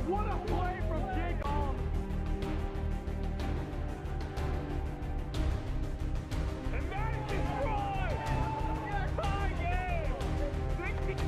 What a play from Jake All. And that is destroyed. Tie game. 60.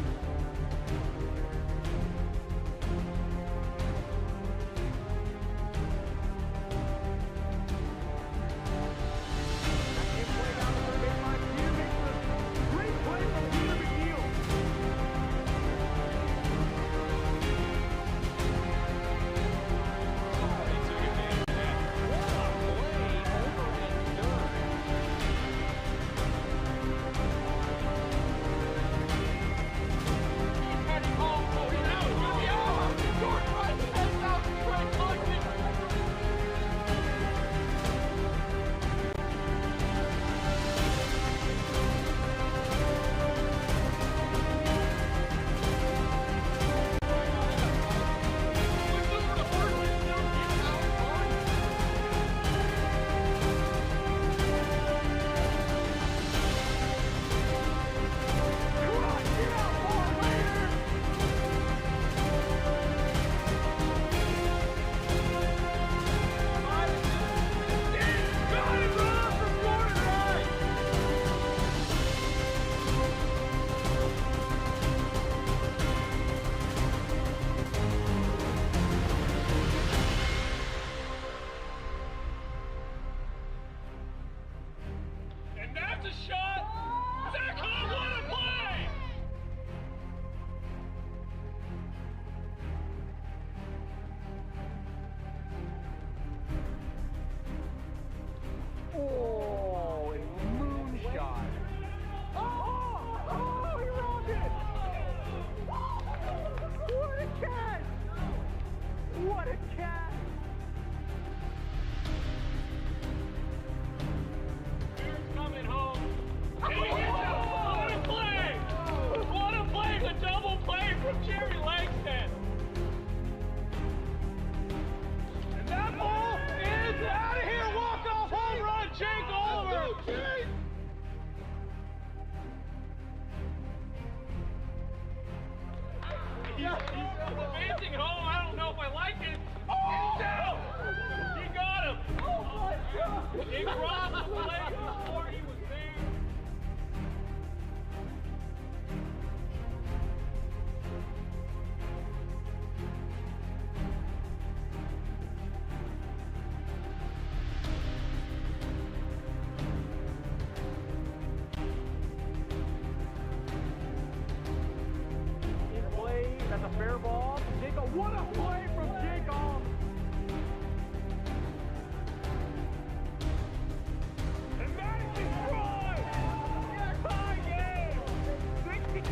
Advancing home, I don't know if I like it. Oh! He got him! Oh my God! He crossed the leg before he was there. That's a fair ball. What a play from Jake All. And that is destroyed. Tie game. 60.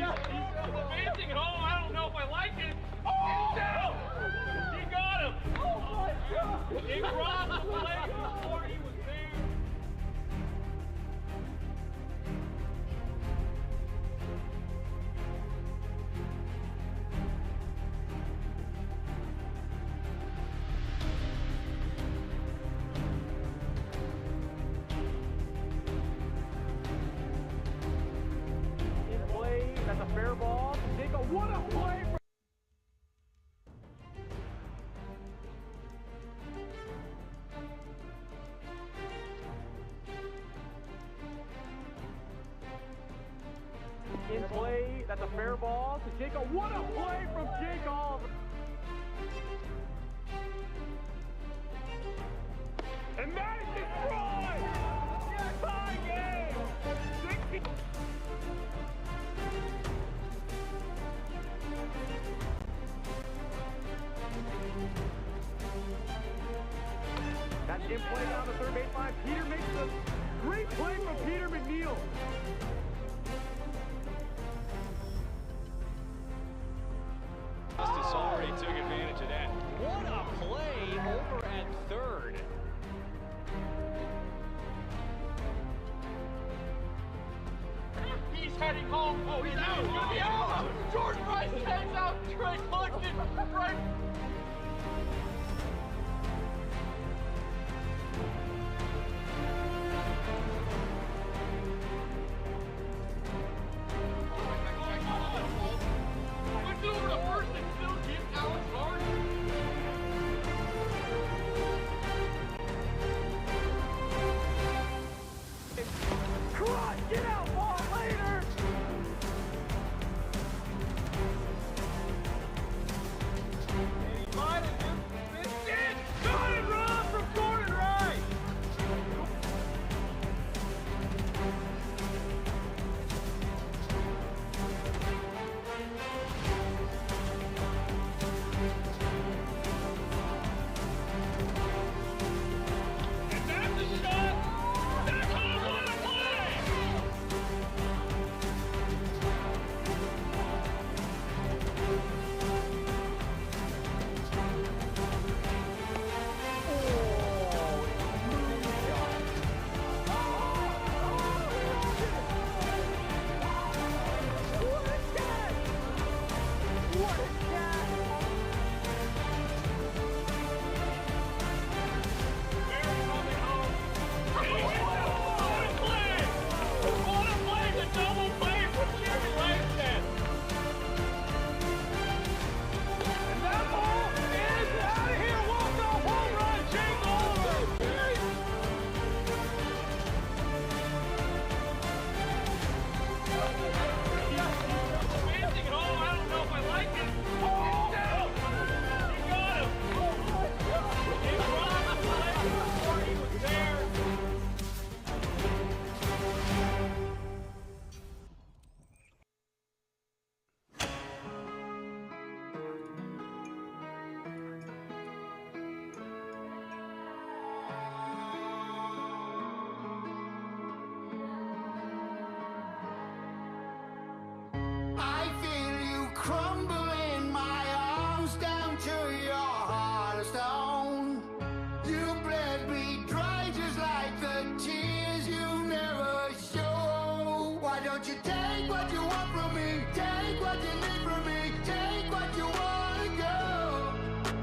advancing home. I don't know if I like it. Oh, no! He got him. Oh, my God. He crossed the leg before he was there. That's a fair ball. Jacob, what a play! In play, that's a fair ball to Jacob. What a play from Jacob! And that is destroyed! Tie game! 60. That's in play down the third baseline. Peter makes the great play from Peter McNeil. Justice already took advantage of that. What a play over at third. He's heading home. Oh, he's out. He's gonna be out. George Price heads out. Trey Cluxton right. Push it over to first and still get Alex Hart. Come on, get out, ball later! He might have just missed it. Got it, Rob, from Gordon Wright. And that's a shot. That's home run play. I feel you crumble in my arms down to your heart of stone. You bled me dry just like the tears you never show. Why don't you take what you want from me? Take what you need from me. Take what you want to go.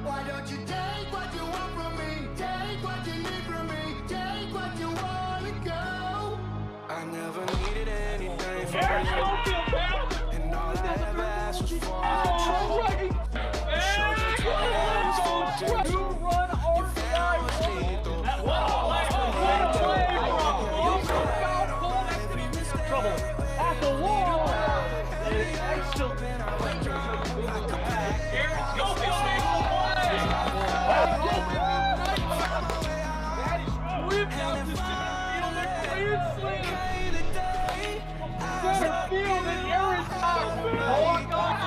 Why don't you take what you want from me? Take what you need from me. Take what you want to go. I never needed anything from Aaron you. Schofield, man. And all I ever asked was for Oh, right. Two-run RBI rule. That was a play from Trouble at the wall. And still Aaron Schofield makes the play. That is whipped out to center field and cleared slam. Center field and Aaron Schofield. Oh, God.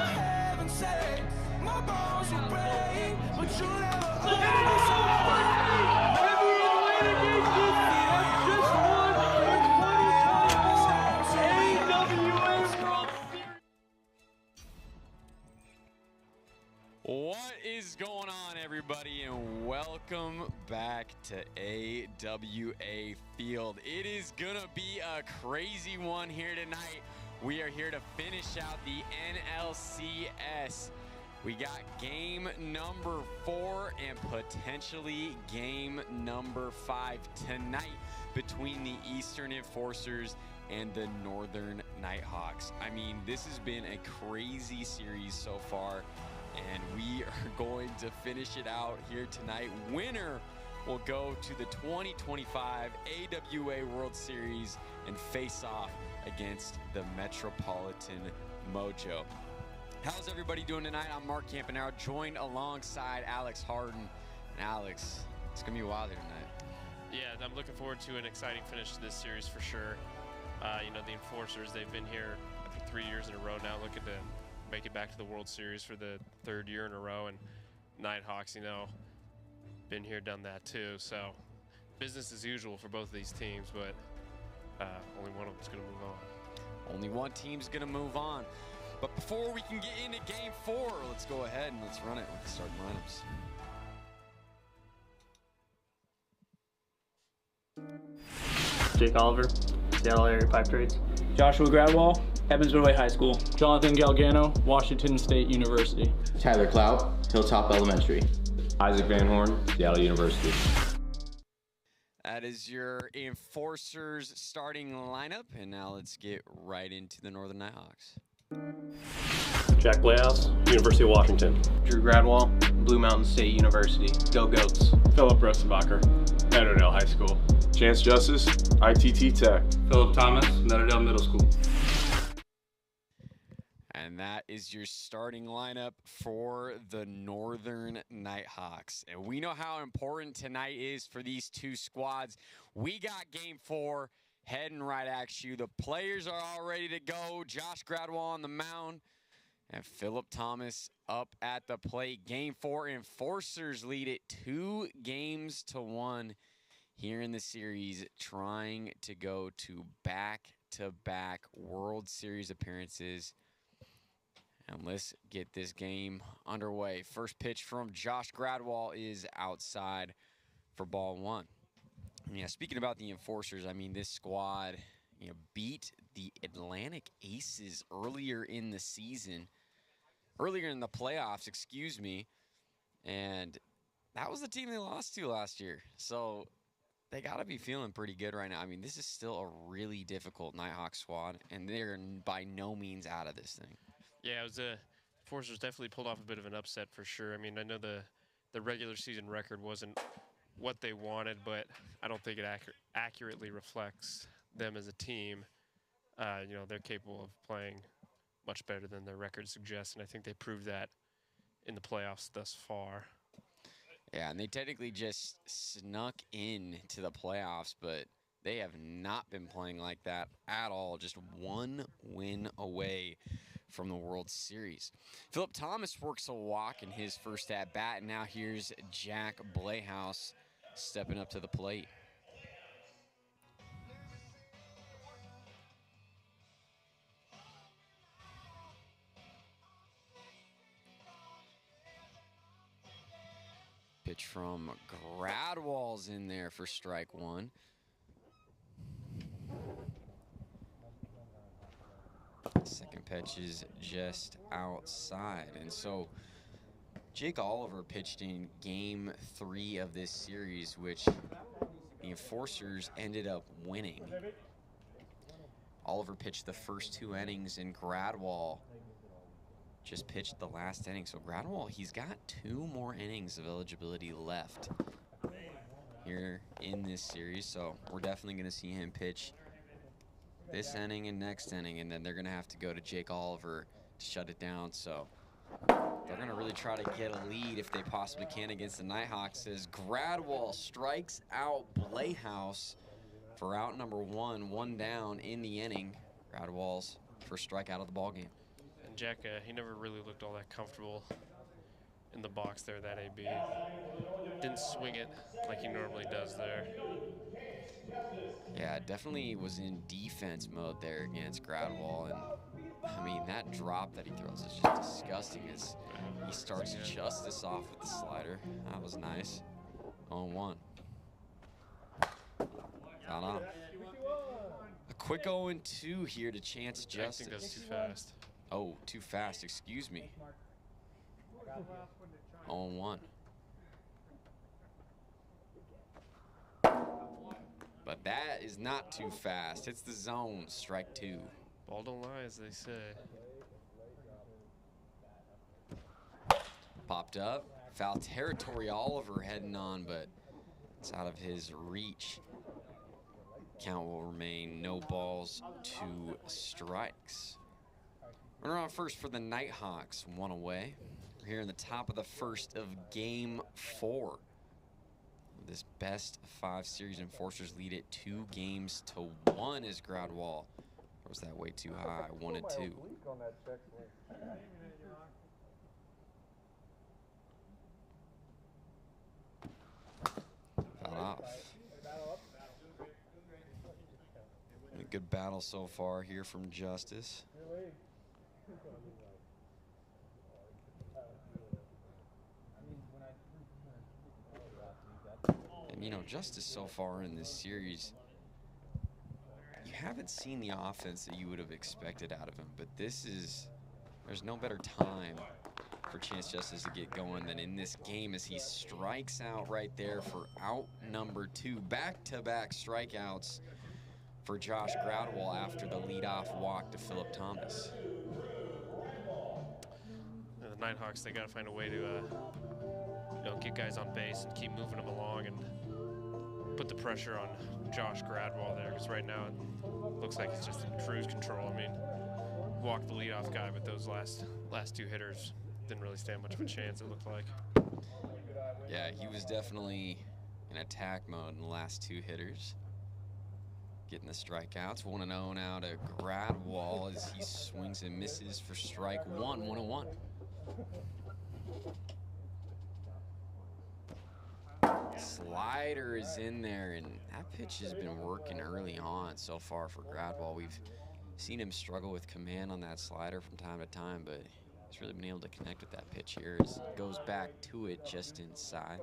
What is going on, everybody, and welcome back to AWA Field. It is gonna be a crazy one here tonight. We are here to finish out the NLCS. We got game number 4 and potentially game number 5 tonight between the Eastern Enforcers and the Northern Nighthawks. I mean, this has been a crazy series so far, and we are going to finish it out here tonight. Winner will go to the 2025 AWA World Series and face off against the Metropolitan Mojo. How's everybody doing tonight? I'm Mark Campanaro, joined alongside Alex Harden. And Alex, it's gonna be wild here tonight. Yeah, I'm looking forward to an exciting finish to this series for sure. You know, the Enforcers, they've been here, I think, 3 years in a row now, looking to make it back to the World Series for the 3rd year in a row. And Nighthawks, you know, been here, done that too. So business as usual for both of these teams, but only one of them's going to move on. Only one team's going to move on. But before we can get into game 4, let's go ahead and let's run it with the starting lineups. Jake Oliver, Seattle Area Pipe Trades. Joshua Gradwell, Evansville High School. Jonathan Galgano, Washington State University. Tyler Clout, Hilltop Elementary. Isaac Van Horn, Seattle University. That is your Enforcers starting lineup, and now let's get right into the Northern Nighthawks. Jack Playhouse, University of Washington. Drew Gradwell, Blue Mountain State University. Go Goats. Philip Rosenbacher, Meadowdale High School. Chance Justice, ITT Tech. Philip Thomas, Meadowdale Middle School. And that is your starting lineup for the Northern Nighthawks. And we know how important tonight is for these two squads. We got game 4 heading right at you. The players are all ready to go. Josh Gradwell on the mound and Philip Thomas up at the plate. Game 4, Enforcers lead it 2-1 here in the series, trying to go to back-to-back World Series appearances. And let's get this game underway. First pitch from Josh Gradwell is outside for ball 1. Yeah, speaking about the Enforcers, I mean, this squad, you know, beat the Atlantic Aces earlier in the season, earlier in the playoffs, excuse me, and that was the team they lost to last year. So they got to be feeling pretty good right now. I mean, this is still a really difficult Nighthawk squad, and they're by no means out of this thing. Yeah, it was Enforcers definitely pulled off a bit of an upset for sure. I mean, I know the regular season record wasn't what they wanted, but I don't think it accurately reflects them as a team. You know, they're capable of playing much better than their record suggests, and I think they proved that in the playoffs thus far. Yeah, and they technically just snuck in to the playoffs, but they have not been playing like that at all. Just one win away from the World Series. Philip Thomas works a walk in his first at-bat, and now here's Jack Playhouse stepping up to the plate. Pitch from Gradwell's in there for strike 1. Second pitch is just outside. And so Jake Oliver pitched in game 3 of this series, which the Enforcers ended up winning. Oliver pitched the first 2 innings, and Gradwell just pitched the last inning. So Gradwell, he's got 2 more innings of eligibility left here in this series. So we're definitely going to see him pitch this inning and next inning, and then they're going to have to go to Jake Oliver to shut it down. So they're going to really try to get a lead if they possibly can against the Nighthawks, as Gradwell strikes out Playhouse for out number 1, 1 down in the inning. Gradwell's first strikeout of the ballgame. And Jack, he never really looked all that comfortable in the box there, that AB. Didn't swing it like he normally does there. Yeah, definitely was in defense mode there against Gradwell, and I mean, that drop that he throws is just disgusting as he starts Justice off with the slider. That was nice. 0-1. Foul off. A quick 0-2 here to Chance Justice. I think that's too fast. Oh, too fast, excuse me. 0-1. But that is not too fast. It's the zone, strike 2. Ball don't lie, as they say. Popped up. Foul territory, Oliver heading on, but it's out of his reach. Count will remain no balls, 2 strikes. Runner on first for the Nighthawks, 1 away. We're here in the top of the first of game 4. This best of 5 series enforcers lead it 2-1 as Gradwall. Or was that way too high? 1-2. Fouled off. A good battle so far here from Justice. And you know, Justice so far in this series, you haven't seen the offense that you would have expected out of him, but there's no better time for Chance Justice to get going than in this game as he strikes out right there for out number 2. Back-to-back strikeouts for Josh Gradwall after the leadoff walk to Phillip Thomas. The Nighthawks, they got to find a way to get guys on base and keep moving them along and put the pressure on Josh Gradwall there, because right now it looks like he's just in cruise control. I mean, walked the leadoff guy, but those last 2 hitters didn't really stand much of a chance, it looked like. Yeah, he was definitely in attack mode in the last 2 hitters. Getting the strikeouts. 1-0 now to Gradwall as he swings and misses for strike 1. 1-1. Slider is in there, and that pitch has been working early on so far for Gradwall. We've seen him struggle with command on that slider from time to time, but he's really been able to connect with that pitch here as it goes back to it just inside.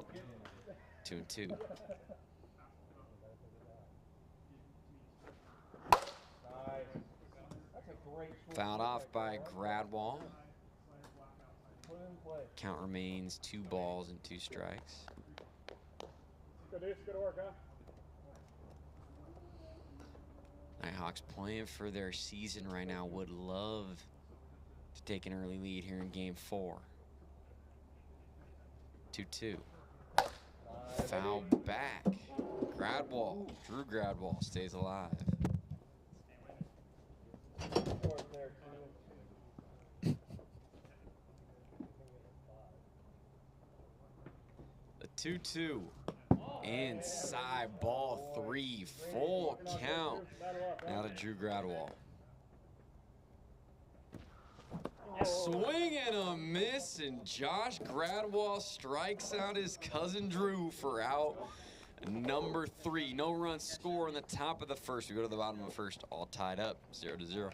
2-2. Fouled off by Gradwall. Count remains 2 balls and 2 strikes. Good work, huh? Nighthawks playing for their season right now. Would love to take an early lead here in game 4. 2-2. Foul back. Gradwall, Drew Gradwall stays alive. The 2-2. Inside, ball 3, full count. Now to Drew Gradwall. Swing and a miss, and Josh Gradwall strikes out his cousin Drew for out number 3. No run score in the top of the first. We go to the bottom of the first, all tied up, 0-0.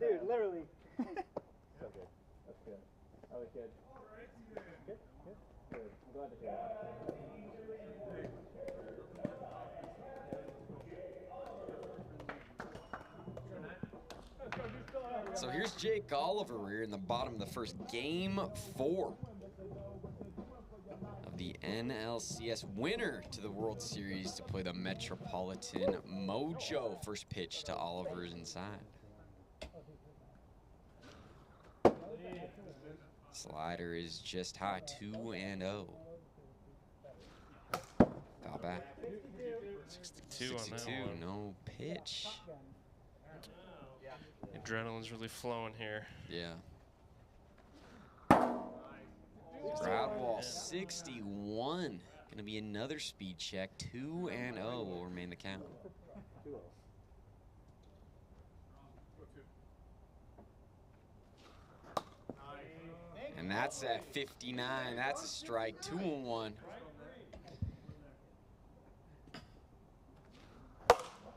Dude, literally. So good. That's good. That was good. Good. I'm glad to hear that. So here's Jake Oliver here in the bottom of the first, game 4 of the NLCS winner to the World Series to play the Metropolitan Mojo. First pitch to Oliver's inside. Slider is just high, 2-0. Foul back. 62 on that 62, one. no pitch. Adrenaline's really flowing here. Yeah. Gradwall, 61. Gonna be another speed check. 2-0 will remain the count. And that's at 59. That's a strike. 2-1.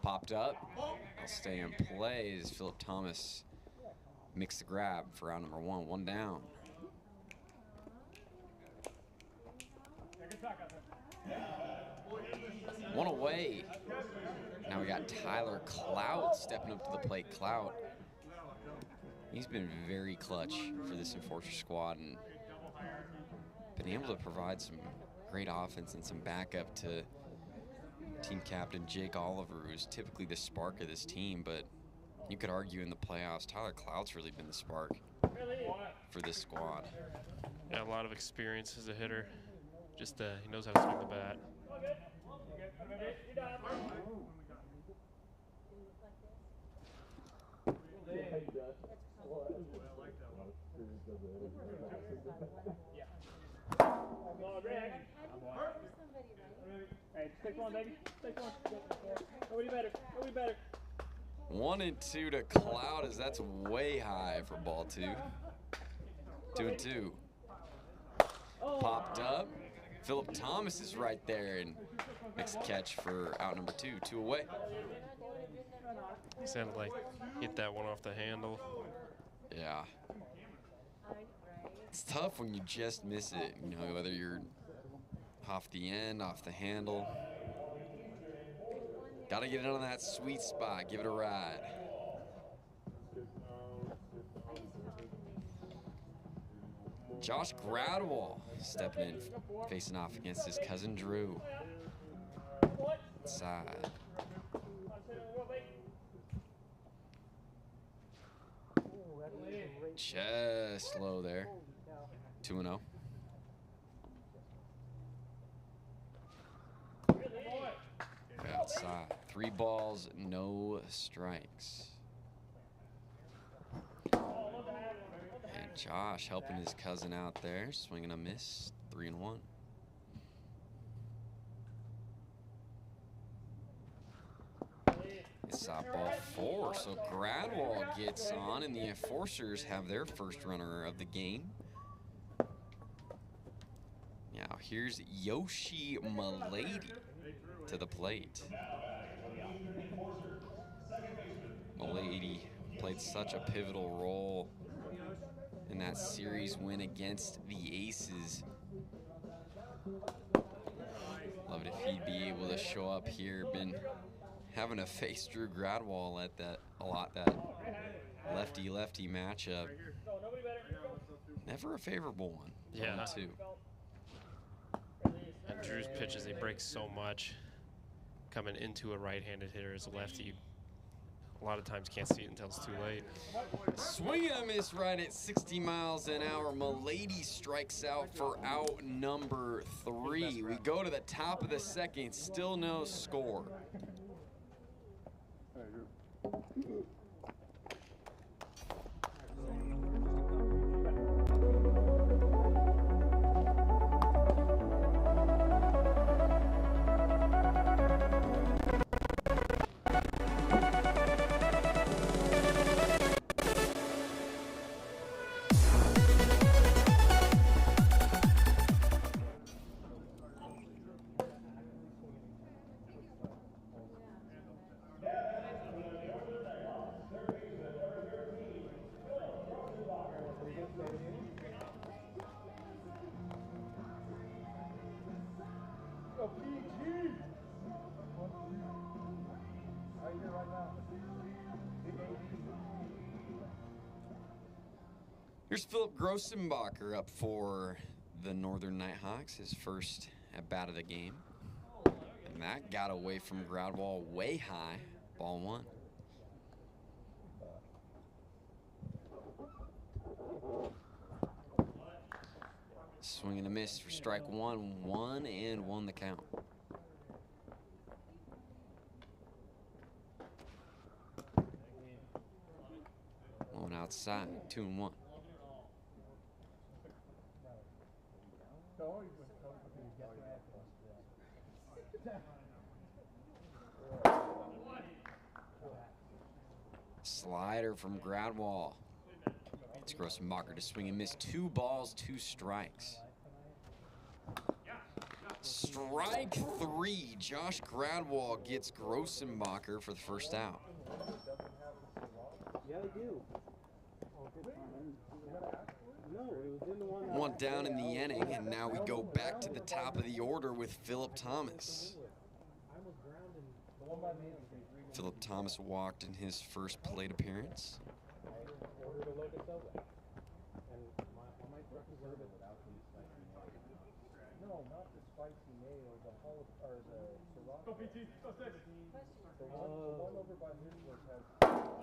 Popped up. I'll stay in play as Philip Thomas makes the grab for round number 1. 1 down. One away. Now we got Tyler Clout stepping up to the plate. Clout, he's been very clutch for this Enforcer squad and been able to provide some great offense and some backup to team captain Jake Oliver, who's typically the spark of this team, but you could argue in the playoffs, Tyler Clout's really been the spark for this squad. Yeah, a lot of experience as a hitter. Just he knows how to swing the bat. Take one, baby. Take one. Nobody better. Nobody better. 1-2 to Cloud, as that's way high for ball 2. 2-2. Popped up. Philip Thomas is right there and makes a catch for out number 2. 2 away. He sounded like hit that one off the handle. Yeah. It's tough when you just miss it, you know, whether you're off the end, off the handle. Gotta get it on that sweet spot, give it a ride. Josh Gradwall stepping in, facing off against his cousin Drew. Inside. Just low there. 2-0. Outside. 3 balls, no strikes. And Josh helping his cousin out there, swinging a miss. 3-1. It's ball 4, so Gradwall gets on, and the Enforcers have their first runner of the game. Now here's Yoshi Milady to the plate. Milady played such a pivotal role in that series win against the Aces. Love it if he'd be able to show up here. Been having to face Drew Gradwall at that that lefty-lefty matchup. Never a favorable one. Yeah. 1-2. And Drew's pitches, they break so much. Coming into a right-handed hitter as a lefty, a lot of times can't see it until it's too late. Swing and a miss right at 60 miles an hour. Milady strikes out for out number 3. We go to the top of the second, still no score. Here's Philip Grossenbacher up for the Northern Nighthawks, his first at bat of the game. And that got away from ground ball way high. Ball 1. Swing and a miss for strike 1. 1-1 the count. On outside, 2-1. Slider from Gradwall. It's Grossenbacher to swing and miss. 2 balls, 2 strikes. Strike 3. Josh Gradwall gets Grossenbacher for the first out. Yeah, they do. No, it was in the one. One down in the inning, and now we go back to the top of the order with Philip Thomas. Philip Thomas walked in his first plate appearance. No, not the spicy mayo, the whole, or the one over by his has.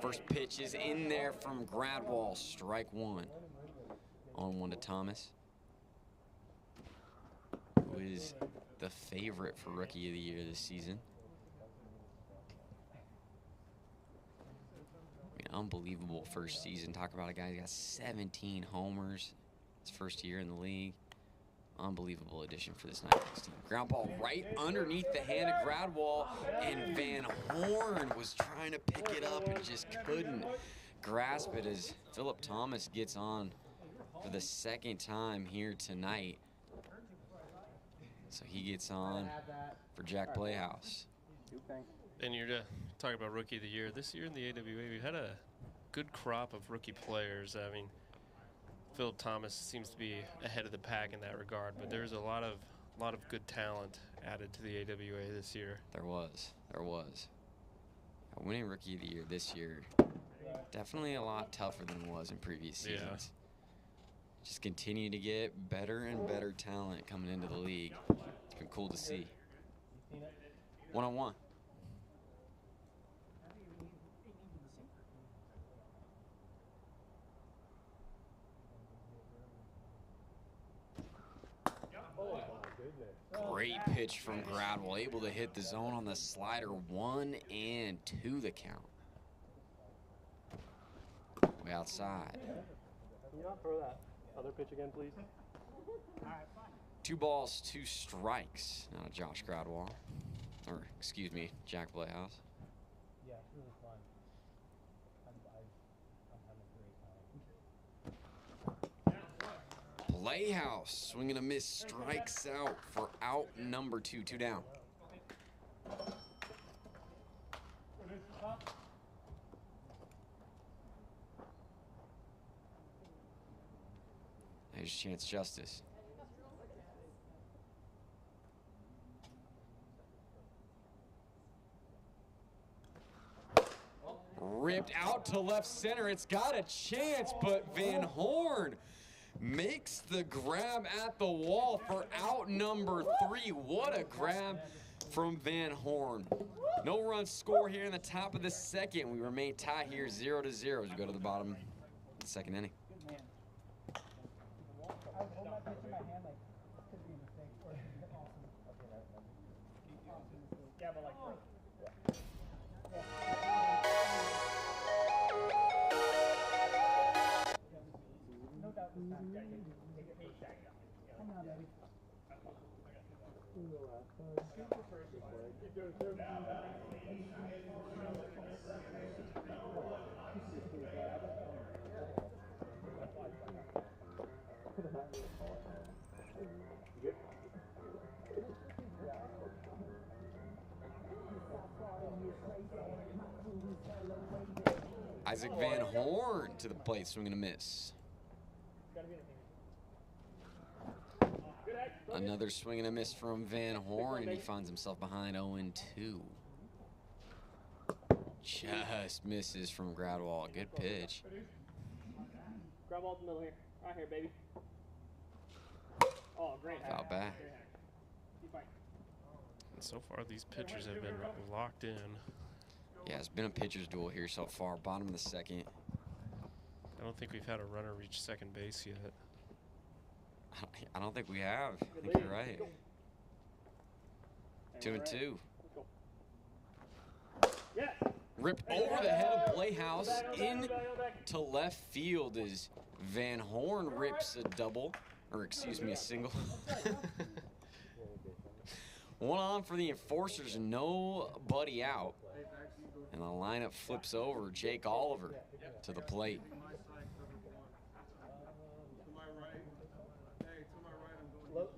First pitch is in there from Gradwall. Strike 1. On 1 to Thomas, who is the favorite for Rookie of the Year this season. I mean, unbelievable first season. Talk about a guy who got 17 homers his first year in the league. Unbelievable addition for this Nighthawks team. Ground ball right underneath the hand of Gradwall, and Van Horn was trying to pick it up and just couldn't grasp it as Philip Thomas gets on for the second time here tonight. So he gets on for Jack Playhouse. And you're talking about Rookie of the Year. This year in the AWA, we had a good crop of rookie players. I mean, Philip Thomas seems to be ahead of the pack in that regard, but there's a lot of good talent added to the AWA this year. There was. Winning Rookie of the Year this year, definitely a lot tougher than it was in previous seasons. Yeah. Just continue to get better and better talent coming into the league. It's been cool to see. 1-on-1. Great pitch from Gradwell, able to hit the zone on the slider. 1-2 the count. Way outside. Can you not throw that other pitch again, please? 2 balls, 2 strikes. Now Josh Gradwall, or excuse me, Jack Playhouse. Yeah, it's really fun. I'm having a great time. Playhouse swinging a miss, strikes out for out number 2. 2 down. There's Chance Justice. Ripped out to left center. It's got a chance, but Van Horn makes the grab at the wall for out number 3. What a grab from Van Horn. No run score here in the top of the second. We remain tied here 0-0 as we go to the bottom of the second inning. I was holding my pitch in my hand like, this could be a mistake or it could be awesome. Yeah, but like, no doubt this time. Take it back. Hang on, baby. Isaac Van Horn to the plate, swinging a miss. Another swing and a miss from Van Horn, and he finds himself behind 0-2. Just misses from Gradwall. Good pitch. Grab all the middle here. Right here, baby. Foul back. And so far, these pitchers have been locked in. Yeah, it's been a pitcher's duel here so far. Bottom of the second. I don't think we've had a runner reach second base yet. I don't think we have. I think you're right. 2-2. Ripped over the head of Playhouse into left field as Van Horn rips a double, or excuse me, a single. One on for the Enforcers, nobody out. And the lineup flips over. Jake Oliver to the plate.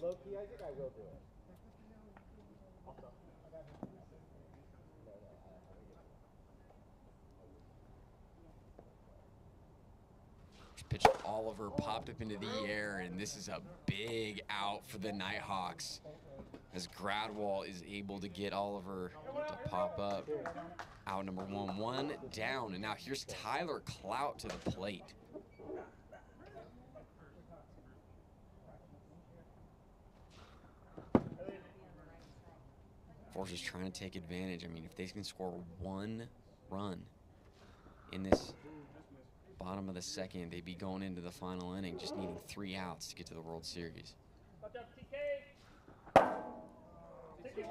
Low key, I think I will do it. Pitch Oliver popped up into the air, and this is a big out for the Nighthawks as Gradwall is able to get Oliver to pop up. Out number 1 down, and now here's Tyler Clout to the plate. Forces trying to take advantage. I mean, if they can score 1 run in this bottom of the second, they'd be going into the final inning, just needing 3 outs to get to the World Series.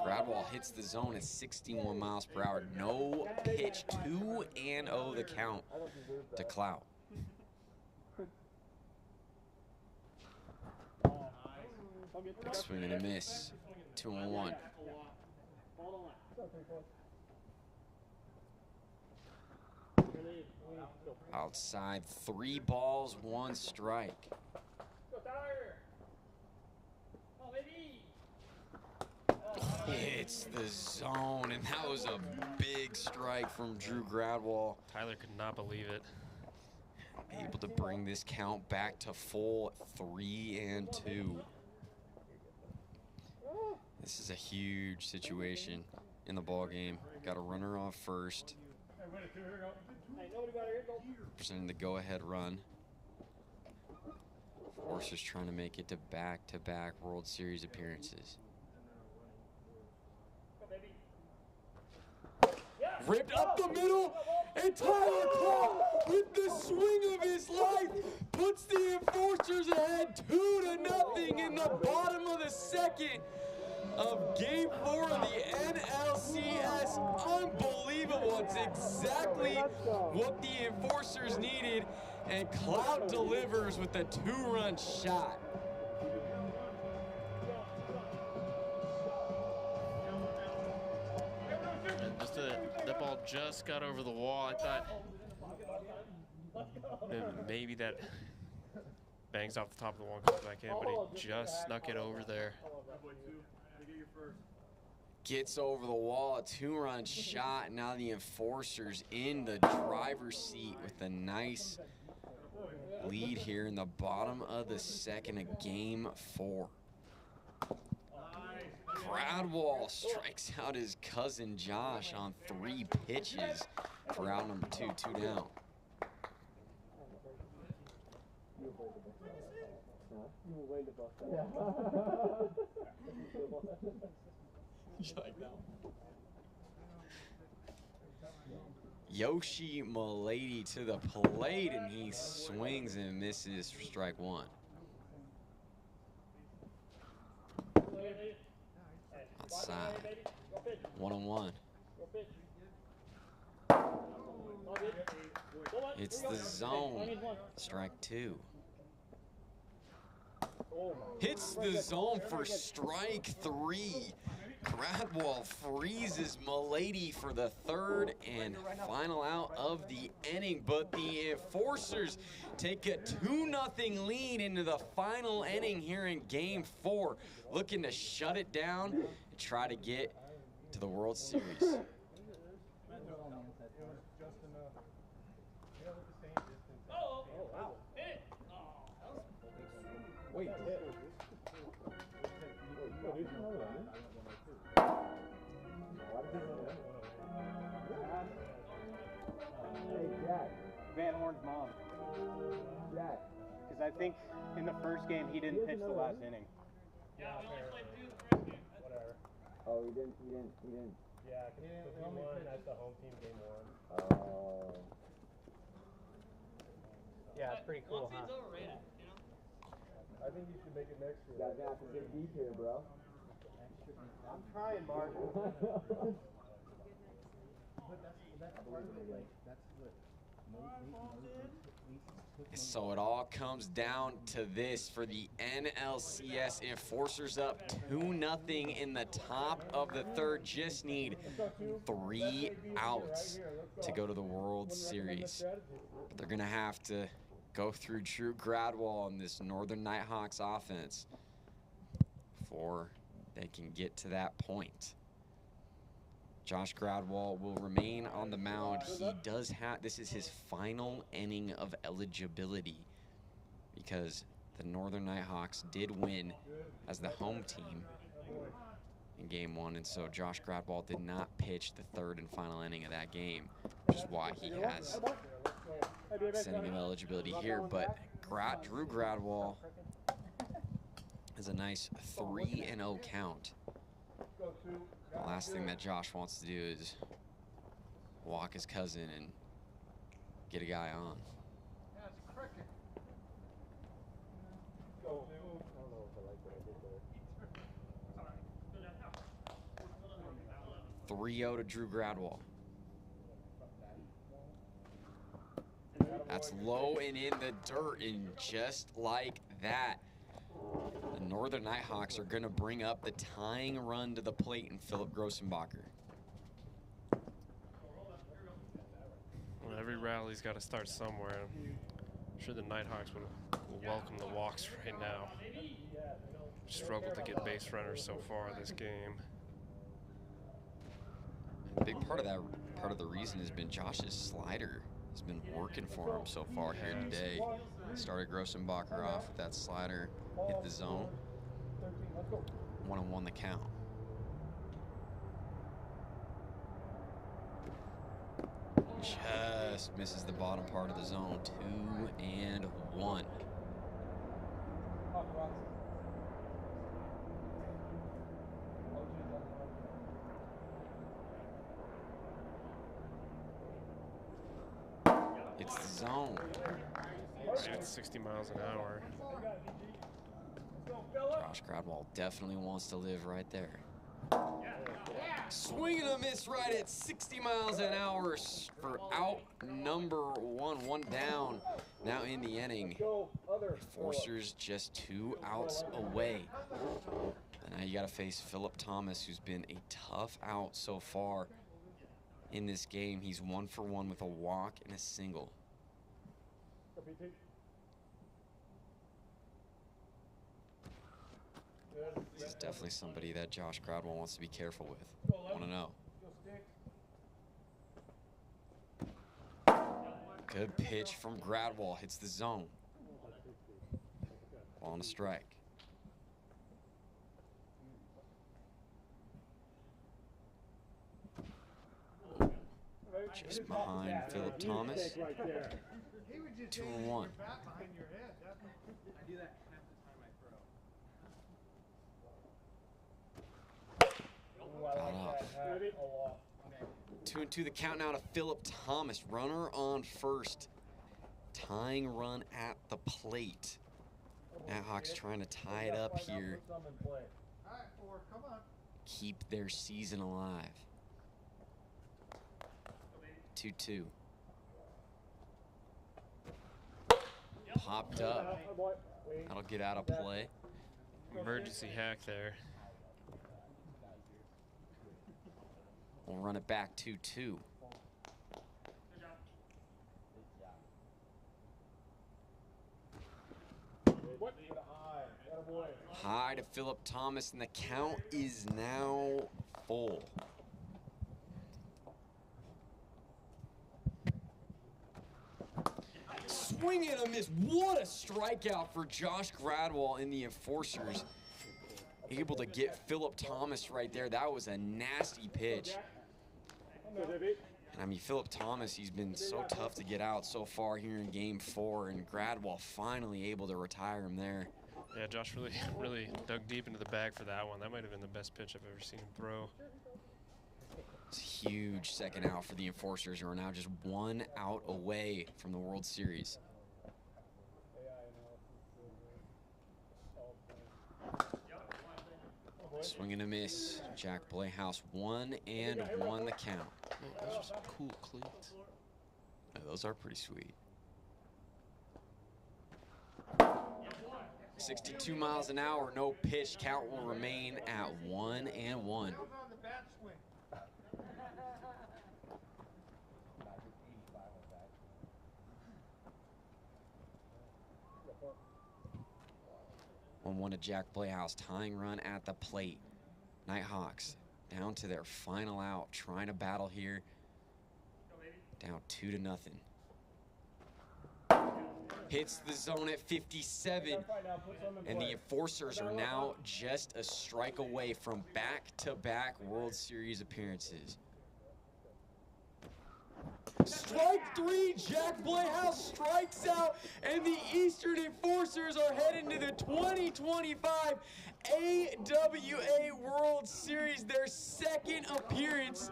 Gradwall hits the zone at 61 miles per hour. No pitch, 2-0 the count to Clout. Big swing and a miss. 2-1. Outside, 3 balls, 1 strike. Hits the zone, and that was a big strike from Drew Gradwall. Tyler could not believe it. Able to bring this count back to full 3-2. This is a huge situation in the ball game. Got a runner off first. Presenting the go-ahead run. Forcers trying to make it to back-to-back World Series appearances. Ripped up the middle, and Tyler Clout, with the swing of his life, puts the Enforcers ahead 2-0 in the bottom of the second of Game 4 of the NLCS. Unbelievable. It's exactly what the Enforcers needed, and Clout delivers with a 2-run shot. That ball just got over the wall. I thought maybe that bangs off the top of the wall and comes back in, but he just snuck it over there. Gets over the wall, a 2-run shot. Now the Enforcers in the driver's seat with a nice lead here in the bottom of the second of Game 4. Gradwall strikes out his cousin Josh on 3 pitches for out number 2, 2 down. Yoshi Milady to the plate, and he swings and misses for strike 1. Outside, 1-1. It's the zone, strike 2. Hits the zone for strike 3. Gradwall freezes Milady for the 3rd and final out of the inning, but the Enforcers take a 2-0 lead into the final inning here in Game 4, looking to shut it down and try to get to the World Series. Wait. Van Horn's mom. Because I think in the first game he didn't pitch the last inning. Yeah, we only played 2 the first game. Whatever. Oh, he didn't. Yeah, because we won, that's the home team game 1. Oh. Yeah, it's pretty cool, One seed's huh? overrated, you know? I think you should make it next year. Guys have to get deep here, bro. I'm trying, Mark. So it all comes down to this for the NLCS. Enforcers up 2-0 in the top of the third. Just need 3 outs to go to the World Series. But they're going to have to go through Drew Gradwell on this Northern Nighthawks offense before they can get to that point. Josh Gradwell will remain on the mound. He does have, this is his final inning of eligibility because the Northern Nighthawks did win as the home team in game 1, and so Josh Gradwell did not pitch the third and final inning of that game, which is why he has sending him eligibility here. But Drew Gradwell has a nice 3-0 count. The last thing that Josh wants to do is walk his cousin and get a guy on. Yeah, it's a cricket. 3-0 to Drew Gradwell. That's low and in the dirt, and just like that, the Northern Nighthawks are going to bring up the tying run to the plate in Philip Grossenbacher. Well, every rally's got to start somewhere. I'm sure the Nighthawks will welcome the walks right now. Struggled to get base runners so far this game. A big part of the reason has been Josh's slider. Has been working for him so far here today. Started Grossenbacher off with that slider, hit the zone. 1-1 the count. Just misses the bottom part of the zone. 2-1. It's the zone. It's 60 miles an hour. Josh Gradwell definitely wants to live right there. Swing and a miss right at 60 miles an hour for out number 1. 1 down now in the inning. Enforcers just 2 outs away. And now you got to face Philip Thomas, who's been a tough out so far in this game. He's 1 for 1 with a walk and a single. This is definitely somebody that Josh Gradwell wants to be careful with. Want to know. Good pitch from Gradwell. Hits the zone. Ball on a strike. Just behind Philip Thomas. 2-1. Got off. 2-2 the count now to Philip Thomas. Runner on first. Tying run at the plate. Nighthawks trying to tie it up here. Keep their season alive. 2-2. Popped up. That'll get out of play. Emergency hack there. We'll run it back 2-2. High to Philip Thomas, and the count is now full. Swing and a miss. What a strikeout for Josh Gradwell in the Enforcers. Able to get Philip Thomas right there. That was a nasty pitch. And I mean, Philip Thomas, he's been so tough to get out so far here in game 4, and Gradwell finally able to retire him there. Yeah, Josh really dug deep into the bag for that one. That might have been the best pitch I've ever seen him throw. It's a huge second out for the Enforcers, who are now just 1 out away from the World Series. Swing and a miss. Jack Playhouse 1-1 the count. Oh, those are some cool cleats. Yeah, those are pretty sweet. 62 miles an hour, no pitch. Count will remain at 1-1. One to Jack Playhouse, tying run at the plate. Nighthawks down to their final out, trying to battle here. Down 2-0. Hits the zone at 57, and the Enforcers are now just a strike away from back-to-back World Series appearances. Strike 3, Jack Playhouse strikes out, and the Eastern Enforcers are heading to the 2025 AWA World Series, their second appearance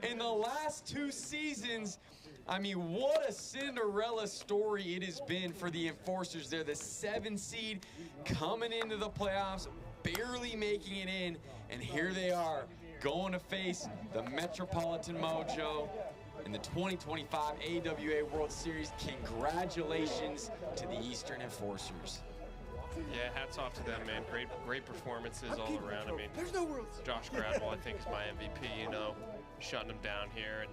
in the last 2 seasons. I mean, what a Cinderella story it has been for the Enforcers. They're the 7 seed coming into the playoffs, barely making it in, and here they are going to face the Metropolitan Mojo in the 2025 AWA World Series. Congratulations to the Eastern Enforcers. Yeah, hats off to them, man. Great performances all around. I mean, Josh Gradwell, I think, is my MVP, you know, shutting him down here. And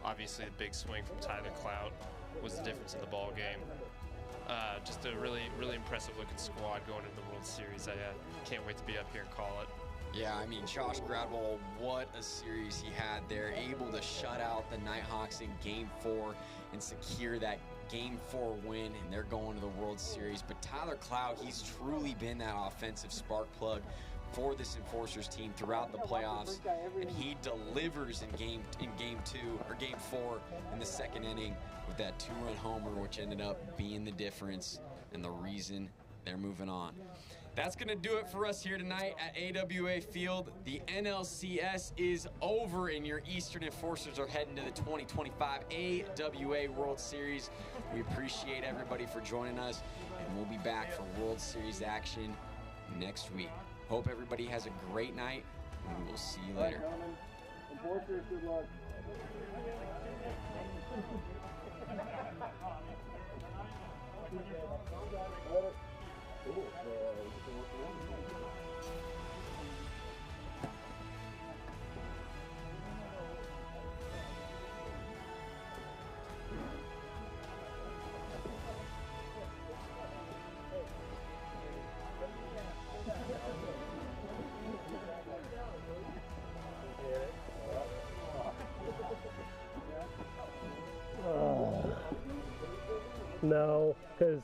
obviously the big swing from Tyler Clout was the difference in the ball game. Just a really impressive looking squad going into the World Series. I can't wait to be up here and call it. Yeah, I mean, Josh Gradwell, what a series he had there. Able to shut out the Nighthawks in Game 4 and secure that Game 4 win, and they're going to the World Series. But Tyler Clout, he's truly been that offensive spark plug for this Enforcers team throughout the playoffs, and he delivers in Game 4 in the second inning with that 2-run homer, which ended up being the difference and the reason they're moving on. That's going to do it for us here tonight at AWA Field. The NLCS is over, and your Eastern Enforcers are heading to the 2025 AWA World Series. We appreciate everybody for joining us, and we'll be back for World Series action next week. Hope everybody has a great night, and we will see you later. Enforcers, good luck. No, because